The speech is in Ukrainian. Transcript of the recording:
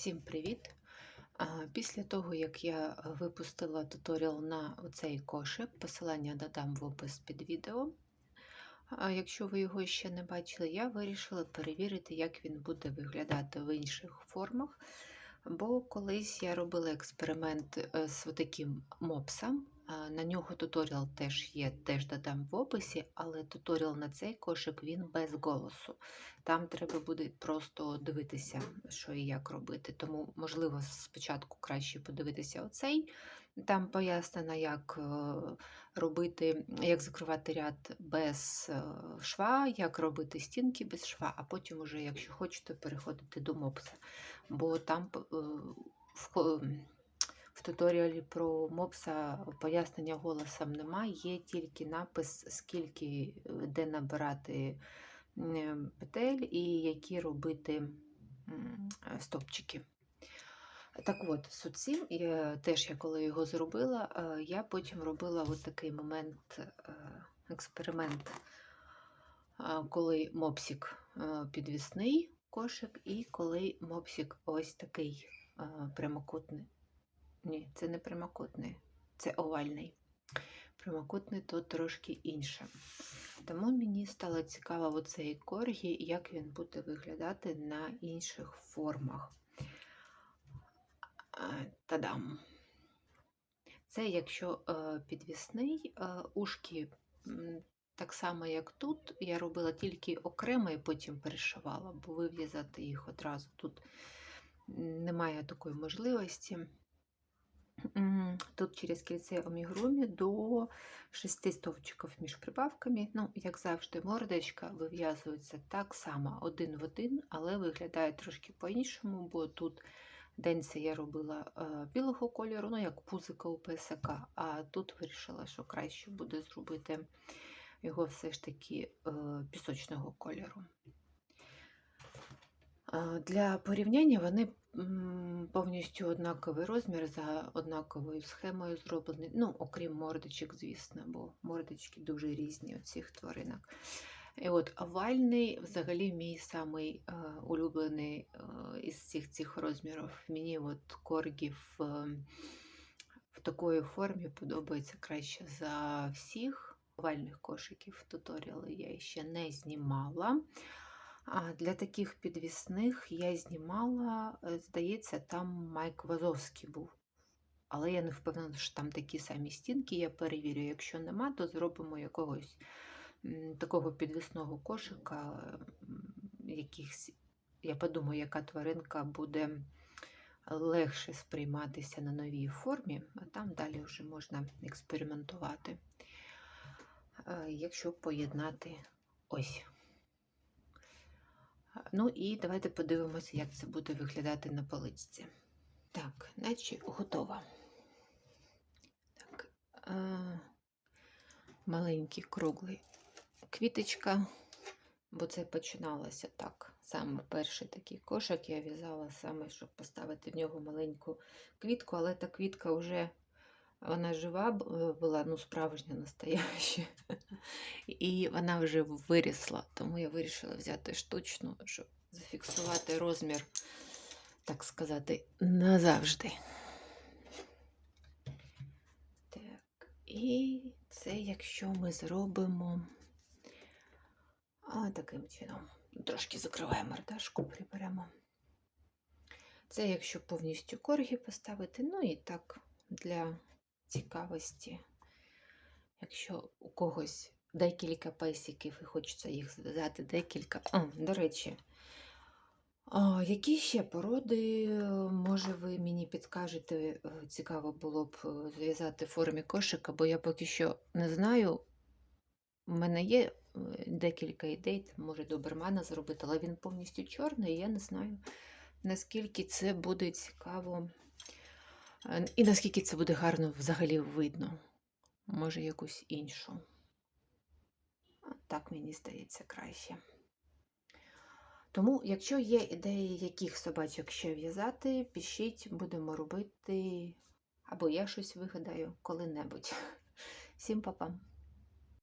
Всім привіт! Після того, як я випустила туторіал на цей кошик, посилання додам в опис під відео. Якщо ви його ще не бачили, я вирішила перевірити, як він буде виглядати в інших формах. Бо колись я робила експеримент з таким мопсом. На нього туторіал теж є, теж додам в описі, але туторіал на цей кошик він без голосу. Там треба буде просто дивитися, що і як робити. Тому, можливо, спочатку краще подивитися оцей. Там пояснено, як робити, як закривати ряд без шва, як робити стінки без шва, а потім уже, якщо хочете, переходити до мопса. Бо там в туторіалі про мопса пояснення голосом немає, є тільки напис, скільки де набирати петель і які робити стовпчики. Так от, з цим, я коли його зробила, я потім робила ось такий момент, експеримент, коли мопсик підвісний кошик і коли мопсик ось такий прямокутний. Ні, це не прямокутний, це овальний. Прямокутний то трошки інше. Тому мені стало цікаво оцей коргі, як він буде виглядати на інших формах. Та-дам! Це якщо підвісний, ушки так само, як тут, я робила тільки окремо і потім перешивала, бо вив'язати їх одразу тут немає такої можливості. Тут через кільце омігурумі до 6 стовпчиків між прибавками. Ну, як завжди, мордочка вив'язується так само, один в один, але виглядає трошки по-іншому, бо тут денце я робила білого кольору, ну як пузика у песика, а тут вирішила, що краще буде зробити його все ж таки пісочного кольору. Для порівняння вони повністю однаковий розмір, за однаковою схемою зроблені, ну, окрім мордочок, звісно, бо мордочки дуже різні у цих тваринок. І от овальний, взагалі, мій самий улюблений із цих розмірів. Мені от коргі в такої формі подобається краще за всіх. Овальних кошиків туторіали я ще не знімала. А для таких підвісних я знімала, здається, там Майк Вазовський був. Але я не впевнена, що там такі самі стінки, я перевірю. Якщо нема, то зробимо якогось такого підвісного кошика. Я подумаю, яка тваринка буде легше сприйматися на новій формі, а там далі вже можна експериментувати. Якщо поєднати ось. Ну і давайте подивимося, як це буде виглядати на поличці. Так, наче готово. Так, маленький круглий квіточка, бо це починалося так. Саме перший такий кошик я в'язала саме, щоб поставити в нього маленьку квітку, але та квітка вже, вона жива була, ну справжня, настояща. І вона вже вирісла, тому я вирішила взяти штучну, щоб зафіксувати розмір, так сказати, назавжди. Так, і це якщо ми зробимо таким чином. Трошки закриваємо мордашку, приберемо. Це якщо повністю коргі поставити, ну і так, для цікавості. Якщо у когось декілька песиків і хочеться їх зв'язати декілька. До речі, які ще породи, може, ви мені підкажете, цікаво було б зв'язати в формі кошика, бо я поки що не знаю. У мене є декілька ідей, може добермана зробити, але він повністю чорний, і я не знаю, наскільки це буде цікаво і наскільки це буде гарно взагалі видно. Може, якусь іншу. Так, мені здається, краще. Тому, якщо є ідеї, яких собачок ще в'язати, пишіть, будемо робити, або я щось вигадаю коли-небудь. Всім па-па!